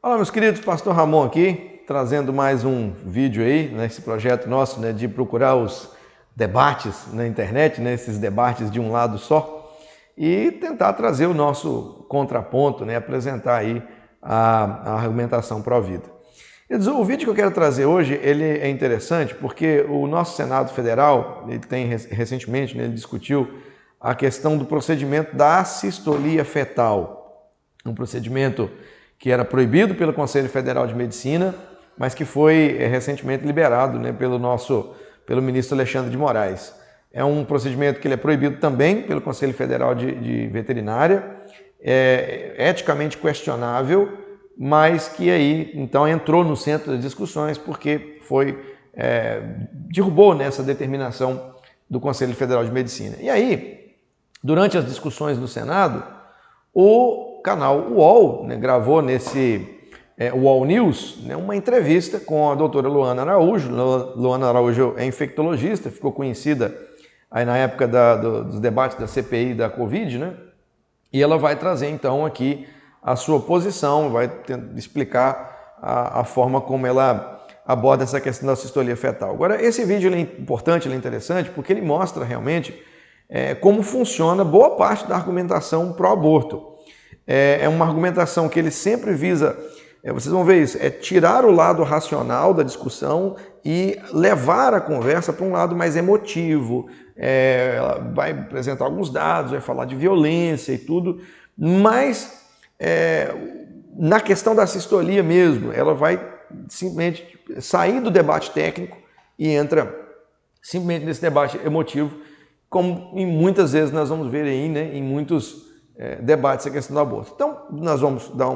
Olá, meus queridos, Pastor Ramon aqui, trazendo mais um vídeo aí, nesse projeto nosso, né, de procurar os debates na internet, né, esses debates de um lado só, e tentar trazer o nosso contraponto, né, apresentar aí a argumentação pró-vida. O vídeo que eu quero trazer hoje, ele é interessante porque o nosso Senado Federal, ele tem recentemente, né, ele discutiu a questão do procedimento da assistolia fetal, um procedimento que era proibido pelo Conselho Federal de Medicina, mas que foi recentemente liberado, né, pelo ministro Alexandre de Moraes. É um procedimento que ele é proibido também pelo Conselho Federal de Veterinária, é eticamente questionável, mas que aí então entrou no centro das discussões porque derrubou nessa determinação do Conselho Federal de Medicina. E aí, durante as discussões no Senado, o canal UOL, né, gravou nesse UOL News, né, uma entrevista com a doutora Luana Araújo. Luana Araújo é infectologista, ficou conhecida aí na época dos debates da CPI da Covid, né? E ela vai trazer então aqui a sua posição, vai explicar a forma como ela aborda essa questão da assistolia fetal. Agora, esse vídeo ele é importante, ele é interessante, porque ele mostra realmente como funciona boa parte da argumentação pró-aborto. É uma argumentação que ele sempre visa, vocês vão ver isso, tirar o lado racional da discussão e levar a conversa para um lado mais emotivo. Ela vai apresentar alguns dados, vai falar de violência e tudo, mas na questão da assistolia mesmo, ela vai simplesmente sair do debate técnico e entra simplesmente nesse debate emotivo, como muitas vezes nós vamos ver aí, né, em muitos debates a questão do aborto. Então, nós vamos dar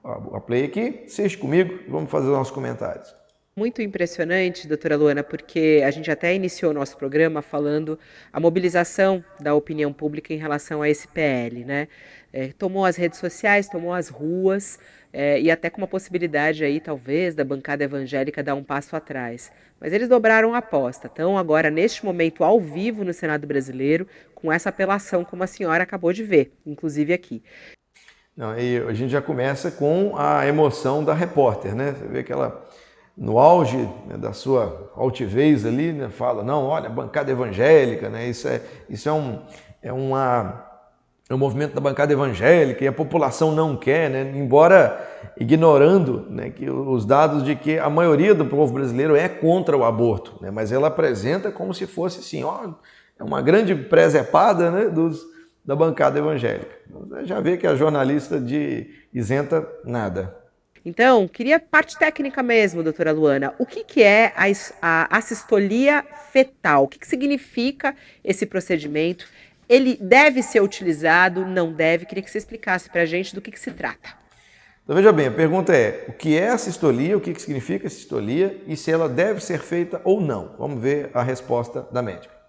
a play aqui, assiste comigo e vamos fazer os nossos comentários. Muito impressionante, doutora Luana, porque a gente até iniciou o nosso programa falando a mobilização da opinião pública em relação a esse PL, né? Tomou as redes sociais, tomou as ruas, e até com uma possibilidade aí, talvez, da bancada evangélica dar um passo atrás. Mas eles dobraram a aposta. Estão agora, neste momento, ao vivo no Senado brasileiro, com essa apelação, como a senhora acabou de ver, inclusive aqui. Não, e a gente já começa com a emoção da repórter, né? Você vê que ela, no auge, né, da sua altivez ali, né, fala, não, olha, bancada evangélica, né, isso é um movimento da bancada evangélica e a população não quer, né, embora ignorando, né, que os dados de que a maioria do povo brasileiro é contra o aborto, né, mas ela apresenta como se fosse assim, ó, é uma grande presepada, né, da bancada evangélica. Você já vê que a jornalista isenta nada. Então, queria parte técnica mesmo, doutora Luana. O que é a assistolia fetal? O que significa esse procedimento? Ele deve ser utilizado? Não deve? Queria que você explicasse para a gente do que se trata. Então, veja bem, a pergunta é, o que é a sistolia, o que significa sistolia e se ela deve ser feita ou não? Vamos ver a resposta da médica.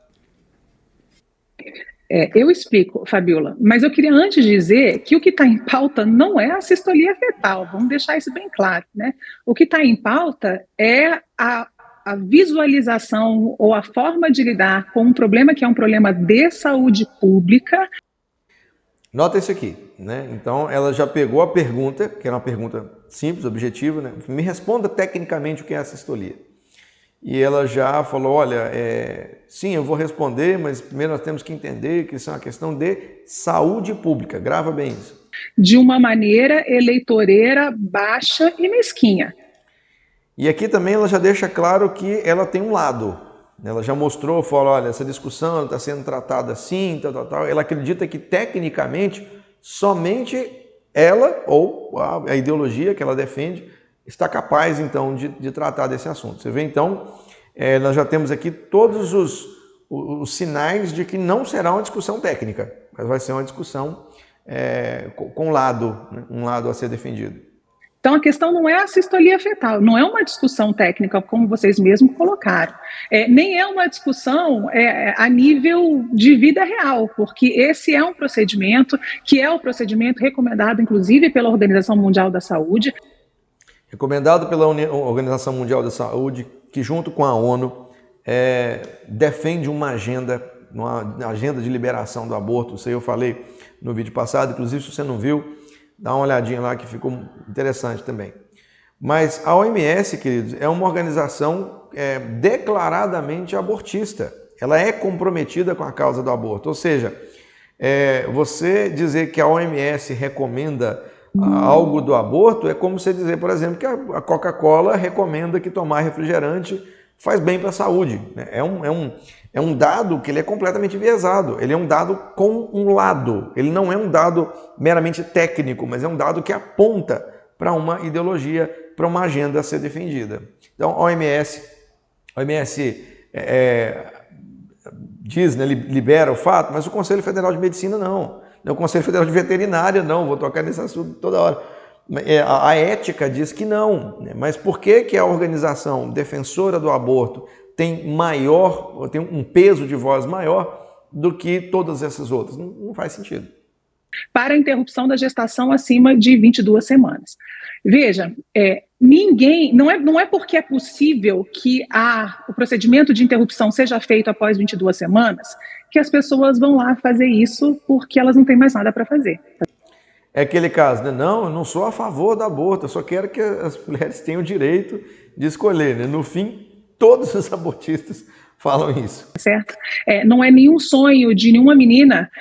Eu explico, Fabiola, mas eu queria antes dizer que o que está em pauta não é a sistolia fetal, vamos deixar isso bem claro, né? O que está em pauta é a visualização ou a forma de lidar com um problema que é um problema de saúde pública. Nota isso aqui, né? Então ela já pegou a pergunta, que era uma pergunta simples, objetiva, né? Me responda tecnicamente o que é a sistolia. E ela já falou, olha, sim, eu vou responder, mas primeiro nós temos que entender que isso é uma questão de saúde pública. Grava bem isso. De uma maneira eleitoreira, baixa e mesquinha. E aqui também ela já deixa claro que ela tem um lado. Ela já mostrou, falou, olha, essa discussão está sendo tratada assim, tal. Ela acredita que tecnicamente somente ela ou a ideologia que ela defende está capaz, então, de tratar desse assunto. Você vê, então, nós já temos aqui todos os sinais de que não será uma discussão técnica, mas vai ser uma discussão com lado, né? Um lado a ser defendido. Então, a questão não é a sistolia fetal, não é uma discussão técnica, como vocês mesmos colocaram. Nem é uma discussão a nível de vida real, porque esse é um procedimento que é o procedimento recomendado, inclusive, pela Organização Mundial da Saúde. Recomendado pela Organização Mundial da Saúde, que junto com a ONU defende uma agenda de liberação do aborto. Isso aí eu falei no vídeo passado, inclusive se você não viu, Dá uma olhadinha lá que ficou interessante também. Mas a OMS, queridos, é uma organização declaradamente abortista. Ela é comprometida com a causa do aborto. Ou seja, você dizer que a OMS recomenda algo do aborto é como você dizer, por exemplo, que a Coca-Cola recomenda que tomar refrigerante faz bem para a saúde. É um dado que ele é completamente enviesado. Ele é um dado com um lado. Ele não é um dado meramente técnico, mas é um dado que aponta para uma ideologia, para uma agenda a ser defendida. Então, a OMS diz, né, libera o fato, mas o Conselho Federal de Medicina não. O Conselho Federal de Veterinária não, vou tocar nesse assunto toda hora. A ética diz que não, né? Mas por que a organização defensora do aborto tem um peso de voz maior do que todas essas outras? Não faz sentido. Para a interrupção da gestação acima de 22 semanas. Veja, não é porque é possível que o procedimento de interrupção seja feito após 22 semanas que as pessoas vão lá fazer isso porque elas não têm mais nada para fazer. É aquele caso, né? Não, eu não sou a favor do aborto, eu só quero que as mulheres tenham o direito de escolher, né? No fim, todos os abortistas falam isso. Certo? Não é nenhum sonho de nenhuma menina.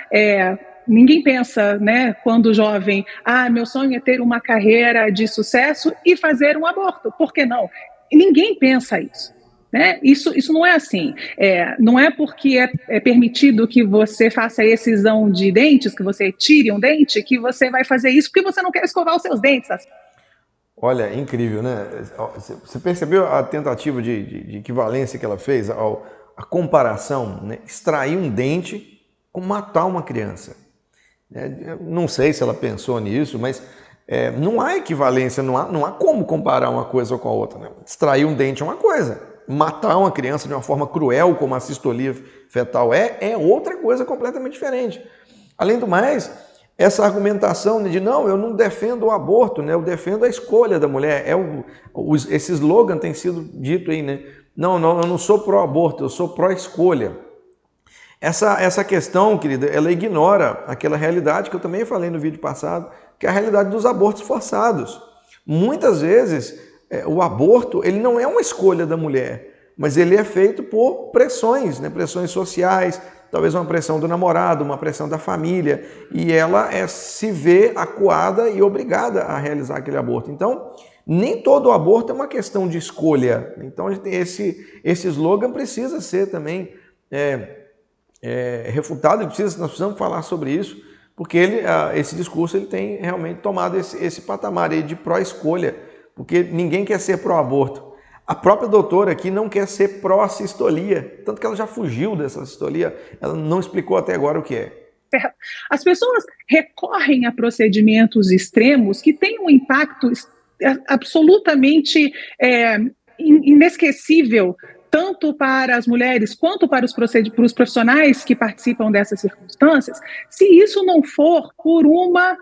Ninguém pensa, né, quando jovem, meu sonho é ter uma carreira de sucesso e fazer um aborto. Por que não? Ninguém pensa isso. Né? Isso não é assim. Não é porque é permitido que você faça excisão de dentes, que você tire um dente, que você vai fazer isso porque você não quer escovar os seus dentes. Olha, incrível, né? Você percebeu a tentativa de equivalência que ela fez, a comparação, né? Extrair um dente com matar uma criança. Não sei se ela pensou nisso, mas não há equivalência, não há como comparar uma coisa com a outra. Né? Extrair um dente é uma coisa. Matar uma criança de uma forma cruel, como a cistolia fetal é outra coisa completamente diferente. Além do mais, essa argumentação de não, eu não defendo o aborto, né? Eu defendo a escolha da mulher. Esse slogan tem sido dito aí, né? Não, eu não sou pró-aborto, eu sou pró-escolha. Essa questão, querida, ela ignora aquela realidade que eu também falei no vídeo passado, que é a realidade dos abortos forçados. Muitas vezes, o aborto ele não é uma escolha da mulher, mas ele é feito por pressões, né? Pressões sociais, talvez uma pressão do namorado, uma pressão da família, e ela se vê acuada e obrigada a realizar aquele aborto. Então, nem todo aborto é uma questão de escolha. Então, esse slogan precisa ser também refutado, nós precisamos falar sobre isso, porque esse discurso ele tem realmente tomado esse patamar aí de pró-escolha, porque ninguém quer ser pró-aborto. A própria doutora aqui não quer ser pró-cistolia, tanto que ela já fugiu dessa cistolia, ela não explicou até agora o que é. As pessoas recorrem a procedimentos extremos que têm um impacto absolutamente inesquecível, tanto para as mulheres quanto para os profissionais que participam dessas circunstâncias, se isso não for por uma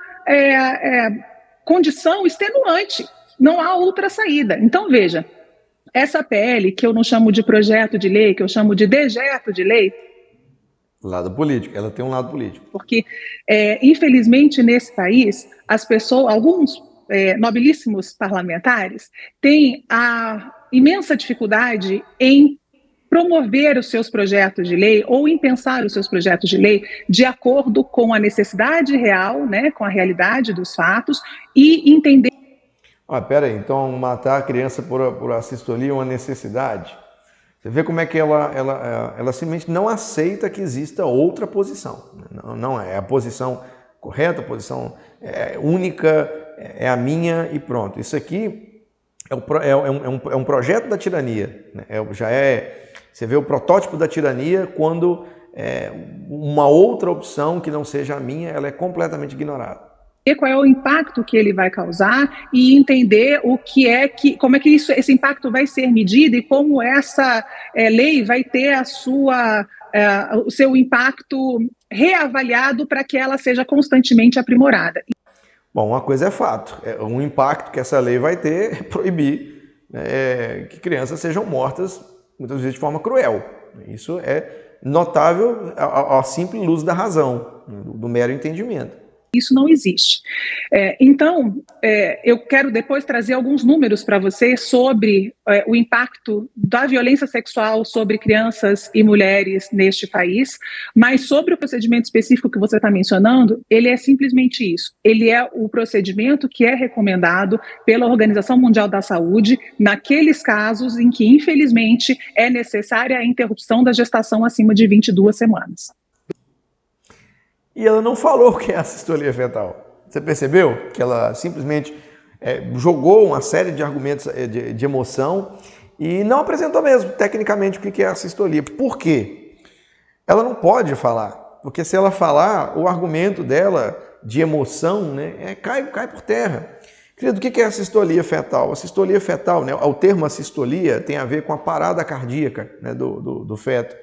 condição extenuante. Não há outra saída. Então, veja, essa PL, que eu não chamo de projeto de lei, que eu chamo de dejeto de lei... Lado político, ela tem um lado político. Porque, infelizmente, nesse país, as pessoas, alguns nobilíssimos parlamentares, têm a imensa dificuldade em promover os seus projetos de lei ou em pensar os seus projetos de lei de acordo com a necessidade real, né, com a realidade dos fatos e entender... Pera aí, então matar a criança por assistolia é uma necessidade? Você vê como é que ela simplesmente não aceita que exista outra posição. Não é a posição correta, a posição única, é a minha e pronto. Isso aqui é um projeto da tirania. Né? Você vê o protótipo da tirania quando uma outra opção que não seja a minha, ela é completamente ignorada. Qual é o impacto que ele vai causar e entender como é que esse impacto vai ser medido e como essa lei vai ter o seu impacto reavaliado para que ela seja constantemente aprimorada. Bom, uma coisa é fato, um impacto que essa lei vai ter é proibir que crianças sejam mortas, muitas vezes de forma cruel. Isso é notável à simples luz da razão, do mero entendimento. isso não existe. Então, eu quero depois trazer alguns números para vocês sobre o impacto da violência sexual sobre crianças e mulheres neste país, mas sobre o procedimento específico que você está mencionando, ele é simplesmente isso. Ele é o procedimento que é recomendado pela Organização Mundial da Saúde naqueles casos em que, infelizmente, é necessária a interrupção da gestação acima de 22 semanas. E ela não falou o que é a sistolia fetal. Você percebeu que ela simplesmente jogou uma série de argumentos de emoção e não apresentou mesmo, tecnicamente, o que é a sistolia. Por quê? Ela não pode falar, porque se ela falar, o argumento dela de emoção, né, cai por terra. Querido, o que é a sistolia fetal? A sistolia fetal, né, o termo sistolia tem a ver com a parada cardíaca, né, do feto.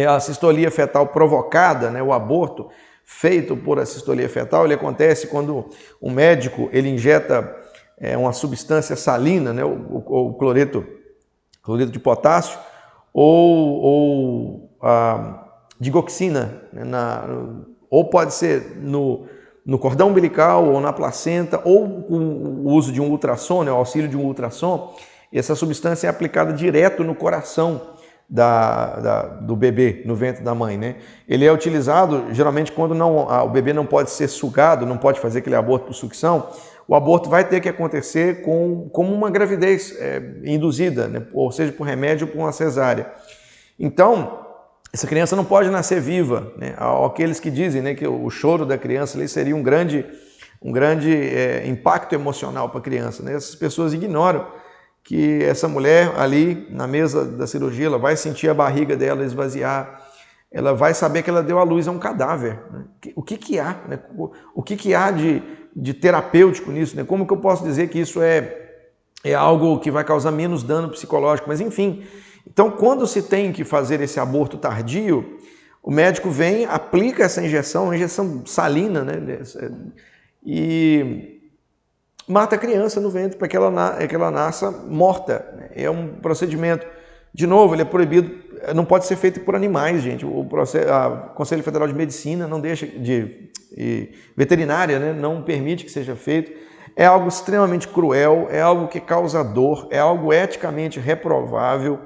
A sistolia fetal provocada, né, o aborto feito por sistolia fetal, ele acontece quando o médico ele injeta uma substância salina, né, o cloreto de potássio, ou a digoxina, né, ou pode ser no cordão umbilical, ou na placenta, ou com o uso de um ultrassom, né, o auxílio de um ultrassom. E essa substância é aplicada direto no coração do bebê no ventre da mãe, né? Ele é utilizado geralmente quando o bebê não pode ser sugado, não pode fazer aquele aborto por sucção. O aborto vai ter que acontecer como uma gravidez induzida, né? Ou seja, por remédio ou por uma cesárea. Então, essa criança não pode nascer viva, né? Aqueles que dizem, né, que o choro da criança ali seria um grande impacto emocional para a criança, né? Essas pessoas ignoram que essa mulher ali na mesa da cirurgia, ela vai sentir a barriga dela esvaziar, ela vai saber que ela deu à luz a um cadáver. Né? O que há? Né? O que há de terapêutico nisso? Né? Como que eu posso dizer que isso é algo que vai causar menos dano psicológico? Mas enfim, então quando se tem que fazer esse aborto tardio, o médico vem, aplica essa injeção, uma injeção salina, né? E mata a criança no ventre para que ela nasça morta. É um procedimento, de novo, ele é proibido, não pode ser feito por animais, gente. O Conselho Federal de Medicina não deixa, veterinária, né, não permite que seja feito. É algo extremamente cruel, é algo que causa dor, é algo eticamente reprovável.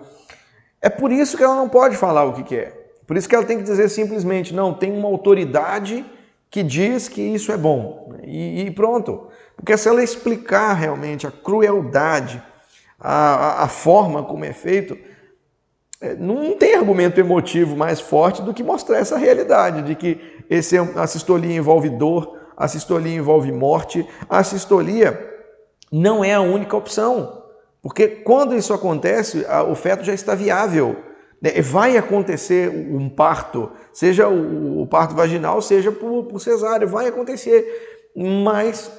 É por isso que ela não pode falar o que é. Por isso que ela tem que dizer simplesmente, não, tem uma autoridade que diz que isso é bom. E pronto. Porque se ela explicar realmente a crueldade, a forma como é feito, não tem argumento emotivo mais forte do que mostrar essa realidade, de que a sistolia envolve dor, a sistolia envolve morte, a sistolia não é a única opção. Porque quando isso acontece, o feto já está viável. Vai acontecer um parto, seja o parto vaginal, seja por cesárea, vai acontecer, mas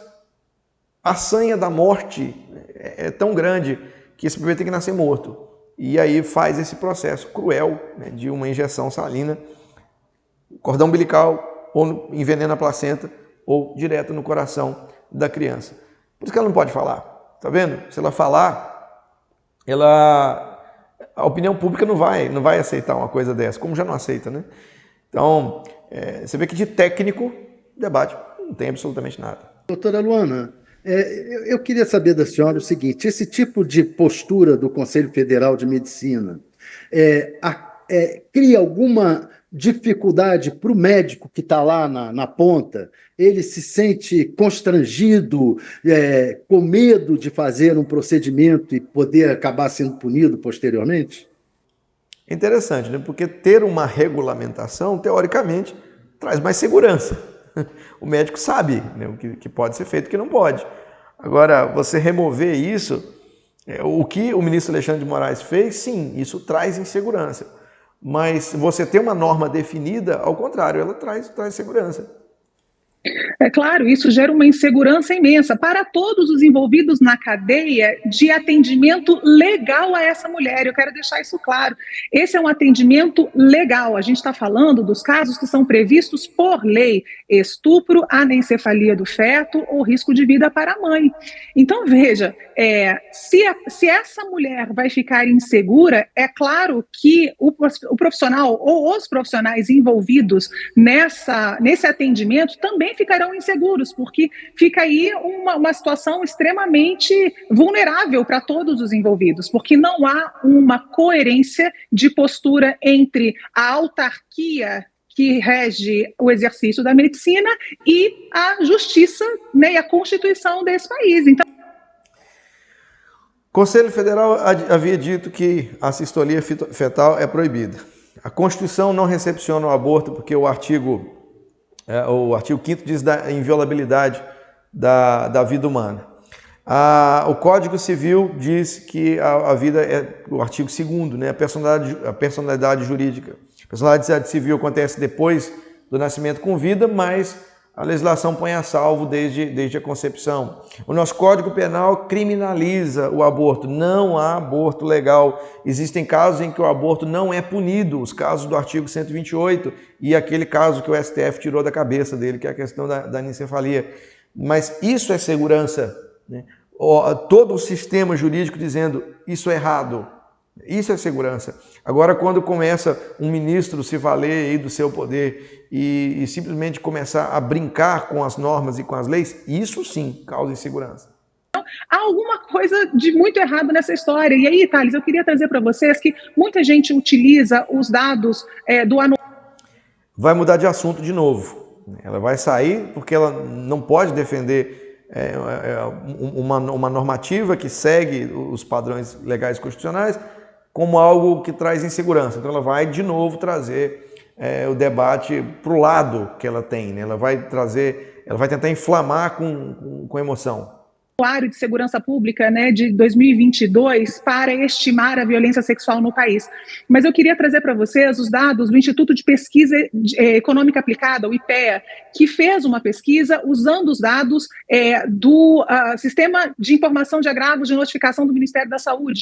a sanha da morte é tão grande que esse bebê tem que nascer morto. E aí faz esse processo cruel, né, de uma injeção salina, cordão umbilical, ou envenena a placenta, ou direto no coração da criança. Por isso que ela não pode falar. Tá vendo? Se ela falar, a opinião pública não vai aceitar uma coisa dessa, como já não aceita, né? Então, você vê que de técnico, debate não tem absolutamente nada. Doutora Luana, eu queria saber da senhora o seguinte: esse tipo de postura do Conselho Federal de Medicina cria alguma dificuldade para o médico que está lá na ponta? Ele se sente constrangido, com medo de fazer um procedimento e poder acabar sendo punido posteriormente? Interessante, né? Porque ter uma regulamentação, teoricamente, traz mais segurança. O médico sabe, né, o que pode ser feito e o que não pode. Agora, você remover isso, o que o ministro Alexandre de Moraes fez, sim, isso traz insegurança. Mas você ter uma norma definida, ao contrário, ela traz segurança. É claro, isso gera uma insegurança imensa para todos os envolvidos na cadeia de atendimento legal a essa mulher. Eu quero deixar isso claro. Esse é um atendimento legal. A gente está falando dos casos que são previstos por lei: estupro, anencefalia do feto ou risco de vida para a mãe. Então, veja, se essa mulher vai ficar insegura, é claro que o profissional ou os profissionais envolvidos nesse atendimento também também ficarão inseguros, porque fica aí uma situação extremamente vulnerável para todos os envolvidos, porque não há uma coerência de postura entre a autarquia que rege o exercício da medicina e a justiça, né, e a Constituição desse país. Então, o Conselho Federal havia dito que a sistolia fetal é proibida. A Constituição não recepciona o aborto porque o artigo 5º diz da inviolabilidade da vida humana. O Código Civil diz que a vida é o artigo 2º, né, a personalidade jurídica. A personalidade civil acontece depois do nascimento com vida, mas a legislação põe a salvo desde a concepção. O nosso Código Penal criminaliza o aborto. Não há aborto legal. Existem casos em que o aborto não é punido, os casos do artigo 128 e aquele caso que o STF tirou da cabeça dele, que é a questão da anencefalia. Mas isso é segurança, né? Todo o sistema jurídico dizendo isso é errado. Isso é segurança. Agora, quando começa um ministro se valer aí do seu poder e simplesmente começar a brincar com as normas e com as leis, isso sim causa insegurança. Há alguma coisa de muito errado nessa história. E aí, Thales, eu queria trazer para vocês que muita gente utiliza os dados do ano. Vai mudar de assunto de novo. Ela vai sair porque ela não pode defender uma normativa que segue os padrões legais constitucionais como algo que traz insegurança. Então ela vai de novo trazer o debate para o lado que ela tem, né? Ela vai tentar inflamar com emoção. De segurança pública, né, de 2022 para estimar a violência sexual no país. Mas eu queria trazer para vocês os dados do Instituto de Pesquisa Econômica Aplicada, o IPEA, que fez uma pesquisa usando os dados do Sistema de Informação de Agravos de Notificação do Ministério da Saúde.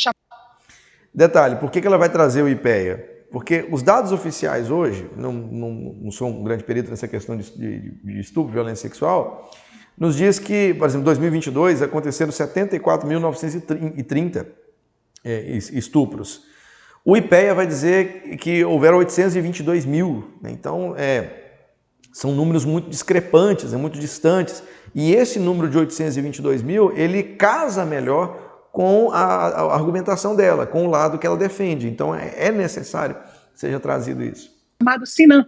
Detalhe, por que ela vai trazer o IPEA? Porque os dados oficiais hoje, não sou um grande perito nessa questão de estupro, violência sexual, nos diz que, por exemplo, em 2022 aconteceram 74.930 estupros. O IPEA vai dizer que houveram 822 mil, né? Então são números muito discrepantes, muito distantes, e esse número de 822 mil, ele casa melhor com a argumentação dela, com o lado que ela defende. Então é necessário que seja trazido isso. Chamado Sinan,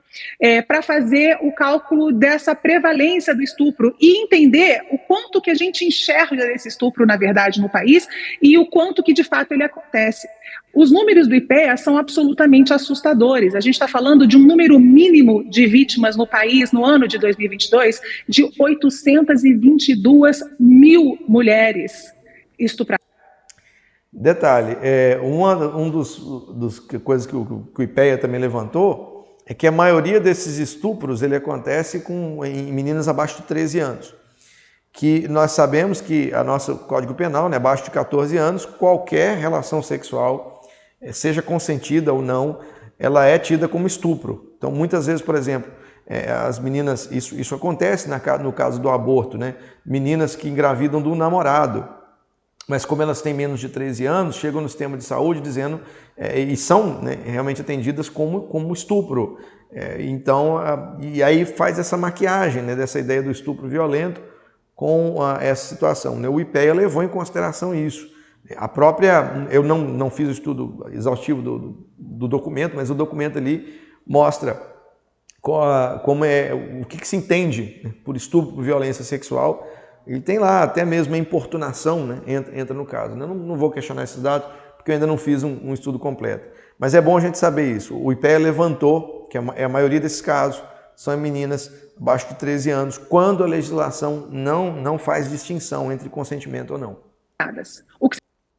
para fazer o cálculo dessa prevalência do estupro e entender o quanto que a gente enxerga desse estupro, na verdade, no país e o quanto que, de fato, ele acontece. Os números do IPEA são absolutamente assustadores. A gente está falando de um número mínimo de vítimas no país, no ano de 2022, de 822 mil mulheres estupradas. Detalhe, uma das coisas que o IPEA também levantou é que a maioria desses estupros ele acontece em meninas abaixo de 13 anos. Que nós sabemos que a nosso Código Penal, né, abaixo de 14 anos, qualquer relação sexual, seja consentida ou não, ela é tida como estupro. Então, muitas vezes, por exemplo, as meninas, isso acontece no caso do aborto, né? Meninas que engravidam do namorado, mas como elas têm menos de 13 anos, chegam no sistema de saúde dizendo, e são, né, realmente atendidas como estupro. E aí faz essa maquiagem, né, dessa ideia do estupro violento com essa situação, né? O IPEA levou em consideração isso. Eu não fiz o estudo exaustivo do documento, mas o documento ali mostra o que se entende, né, por estupro, por violência sexual. Ele tem lá até mesmo a importunação, né, entra no caso. Eu não vou questionar esses dados, porque eu ainda não fiz um estudo completo. Mas é bom a gente saber isso. O IPEA levantou que a maioria desses casos são em meninas abaixo de 13 anos, quando a legislação não faz distinção entre consentimento ou não.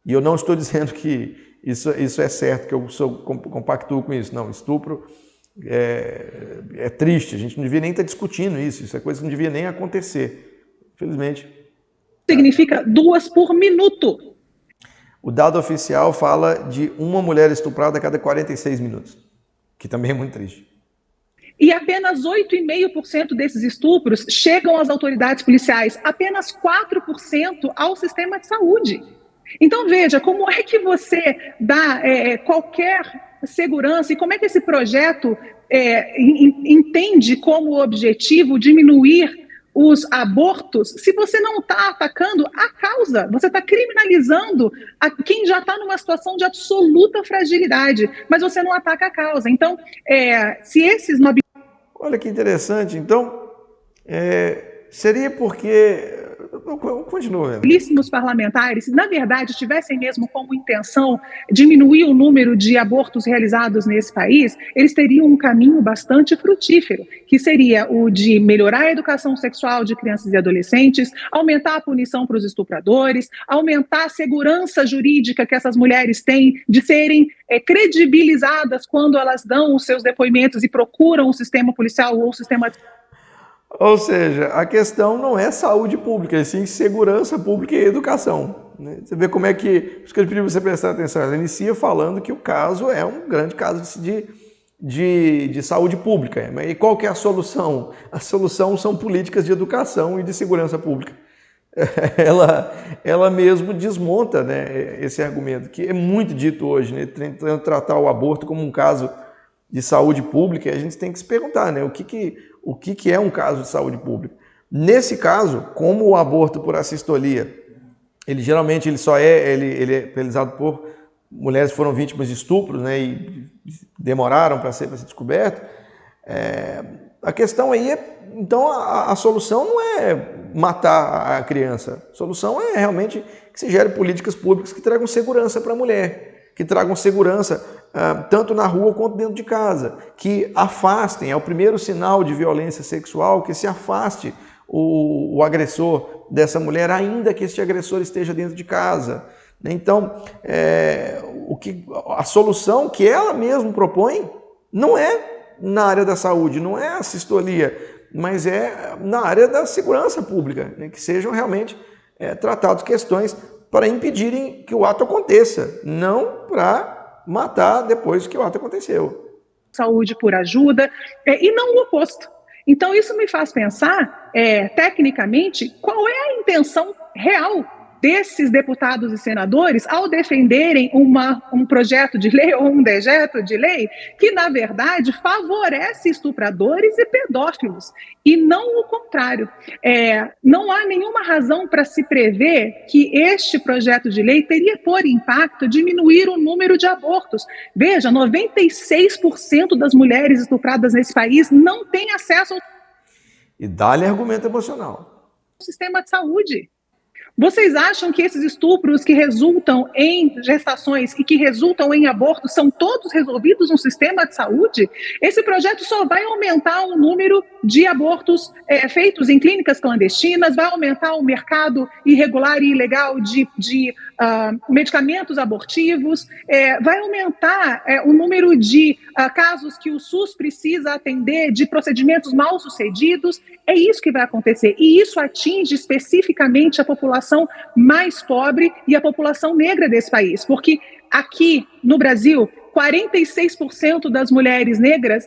E eu não estou dizendo que isso é certo, que eu compactuo com isso. Não, estupro é triste, a gente não devia nem estar discutindo isso é coisa que não devia nem acontecer. Infelizmente. Significa 2 por minuto. O dado oficial fala de uma mulher estuprada a cada 46 minutos, que também é muito triste. E apenas 8,5% desses estupros chegam às autoridades policiais, apenas 4% ao sistema de saúde. Então veja, como é que você dá qualquer segurança e como é que esse projeto entende como objetivo diminuir os abortos se você não está atacando a causa, você está criminalizando quem já está numa situação de absoluta fragilidade, mas você não ataca a causa. Então, se esses... Olha que interessante. Então, seria porque... Continua. Belíssimos parlamentares, na verdade, tivessem mesmo como intenção diminuir o número de abortos realizados nesse país, eles teriam um caminho bastante frutífero, que seria o de melhorar a educação sexual de crianças e adolescentes, aumentar a punição para os estupradores, aumentar a segurança jurídica que essas mulheres têm de serem credibilizadas quando elas dão os seus depoimentos e procuram o sistema policial ou o sistema... Ou seja, a questão não é saúde pública, é sim segurança pública e educação. Né? Você vê como é que... Por isso que eu pedi você prestar atenção. Ela inicia falando que o caso é um grande caso de saúde pública. E qual que é a solução? A solução são políticas de educação e de segurança pública. Ela mesmo desmonta, né, esse argumento, que é muito dito hoje, né, tentando tratar o aborto como um caso de saúde pública. E a gente tem que se perguntar, né, o que é um caso de saúde pública. Nesse caso, como o aborto por assistolia, ele geralmente ele é realizado por mulheres que foram vítimas de estupros, né, e demoraram para ser descoberto. A questão aí então a solução não é matar a criança, a solução é realmente que se gere políticas públicas que tragam segurança para a mulher, que tragam segurança tanto na rua quanto dentro de casa, que afastem, é o primeiro sinal de violência sexual, que se afaste o agressor dessa mulher, ainda que este agressor esteja dentro de casa. Então, a solução que ela mesma propõe não é na área da saúde, não é a assistolia, mas é na área da segurança pública, né, que sejam realmente tratadas questões para impedirem que o ato aconteça, não para matar depois que o ato aconteceu. Saúde por ajuda, e não o oposto. Então isso me faz pensar, tecnicamente, qual é a intenção real desses deputados e senadores ao defenderem um projeto de lei ou um dejeto de lei que, na verdade, favorece estupradores e pedófilos, e não o contrário. Não há nenhuma razão para se prever que este projeto de lei teria por impacto diminuir o número de abortos. Veja, 96% das mulheres estupradas nesse país não têm acesso ao... E dá-lhe argumento emocional. Sistema de saúde. Vocês acham que esses estupros que resultam em gestações e que resultam em abortos são todos resolvidos no sistema de saúde? Esse projeto só vai aumentar o número de abortos feitos em clínicas clandestinas, vai aumentar o mercado irregular e ilegal de medicamentos abortivos, vai aumentar o número de casos que o SUS precisa atender, de procedimentos mal sucedidos. É isso que vai acontecer, e isso atinge especificamente a população mais pobre e a população negra desse país, porque aqui no Brasil, 46% das mulheres negras,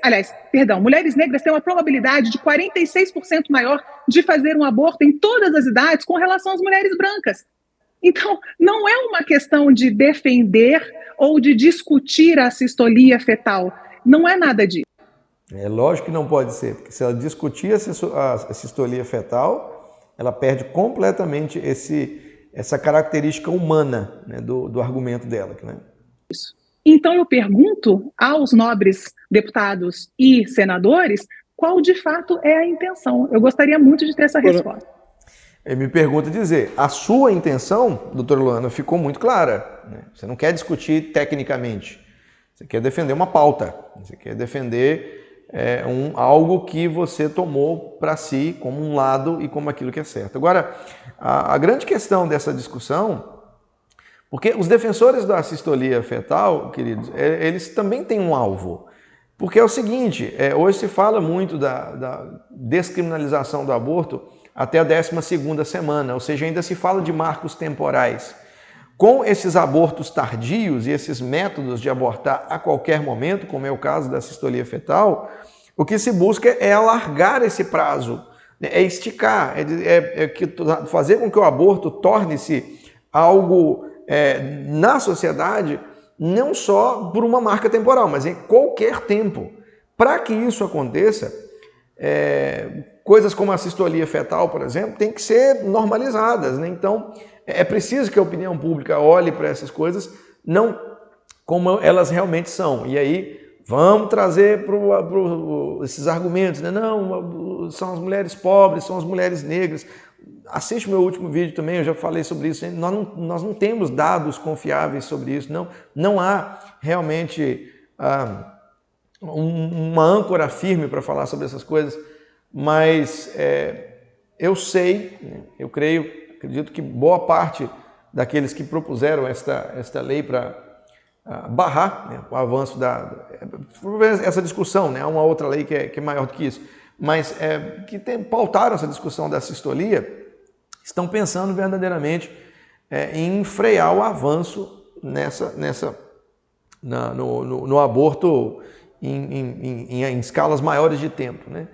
mulheres negras têm uma probabilidade de 46% maior de fazer um aborto em todas as idades com relação às mulheres brancas. Então, não é uma questão de defender ou de discutir a assistolia fetal, não é nada disso. É lógico que não pode ser, porque se ela discutir a assistolia fetal, ela perde completamente essa característica humana, né, do argumento dela. Né? Isso. Então eu pergunto aos nobres deputados e senadores qual de fato é a intenção. Eu gostaria muito de ter essa resposta. Ele me pergunta dizer, a sua intenção, doutora Luana, ficou muito clara. Né? Você não quer discutir tecnicamente, você quer defender uma pauta, você quer defender algo que você tomou para si como um lado e como aquilo que é certo. Agora, a grande questão dessa discussão, porque os defensores da assistolia fetal, queridos, eles também têm um alvo. Porque é o seguinte, hoje se fala muito da descriminalização do aborto até a 12ª semana, ou seja, ainda se fala de marcos temporais. Com esses abortos tardios e esses métodos de abortar a qualquer momento, como é o caso da assistolia fetal, o que se busca é alargar esse prazo, é esticar, fazer com que o aborto torne-se algo na sociedade, não só por uma marca temporal, mas em qualquer tempo. Para que isso aconteça, coisas como a sistolia fetal, por exemplo, têm que ser normalizadas, né? Então, é preciso que a opinião pública olhe para essas coisas, não como elas realmente são. E aí, vamos trazer esses argumentos, né? Não, são as mulheres pobres, são as mulheres negras. Assiste o meu último vídeo também, eu já falei sobre isso. Nós não temos dados confiáveis sobre isso, não há realmente uma âncora firme para falar sobre essas coisas, mas eu sei, eu acredito que boa parte daqueles que propuseram esta lei para barrar, né, o avanço essa discussão, né, há uma outra lei que é maior do que isso, mas que pautaram essa discussão da sistolia, estão pensando verdadeiramente em frear o avanço no aborto em escalas maiores de tempo, né?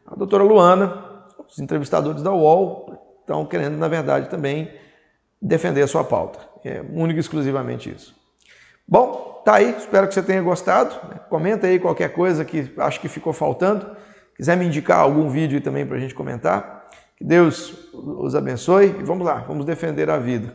A doutora Luana, os entrevistadores da UOL estão querendo, na verdade, também defender a sua pauta. É único e exclusivamente isso. Bom, tá aí, espero que você tenha gostado. Comenta aí qualquer coisa que acho que ficou faltando. Quiser me indicar algum vídeo aí também para a gente comentar. Que Deus os abençoe e vamos lá, vamos defender a vida.